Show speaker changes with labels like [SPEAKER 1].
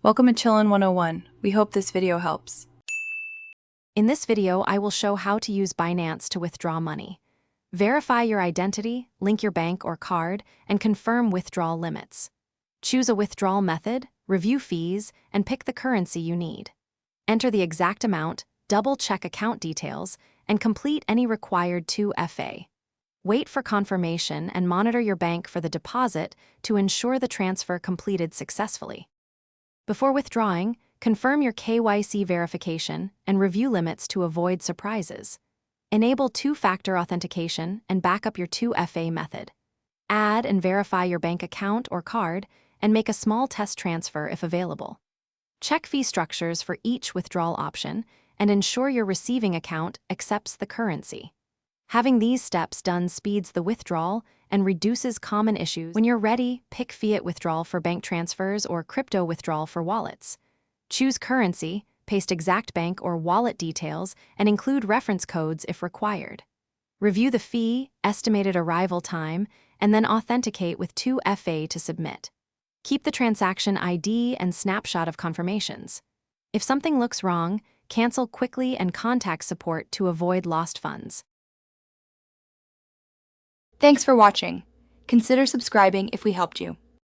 [SPEAKER 1] Welcome to Chillin' 101. We hope this video helps.
[SPEAKER 2] In this video, I will show how to use Binance to withdraw money. Verify your identity, link your bank or card, and confirm withdrawal limits. Choose a withdrawal method, review fees, and pick the currency you need. Enter the exact amount, double-check account details, and complete any required 2FA. Wait for confirmation and monitor your bank for the deposit to ensure the transfer completed successfully. Before withdrawing, confirm your KYC verification and review limits to avoid surprises. Enable two-factor authentication and back up your 2FA method. Add and verify your bank account or card and make a small test transfer if available. Check fee structures for each withdrawal option and ensure your receiving account accepts the currency. Having these steps done speeds the withdrawal and reduces common issues. When you're ready, pick fiat withdrawal for bank transfers or crypto withdrawal for wallets. Choose currency, paste exact bank or wallet details, and include reference codes if required. Review the fee, estimated arrival time, and then authenticate with 2FA to submit. Keep the transaction ID and snapshot of confirmations. If something looks wrong, cancel quickly and contact support to avoid lost funds.
[SPEAKER 3] Thanks for watching. Consider subscribing if we helped you.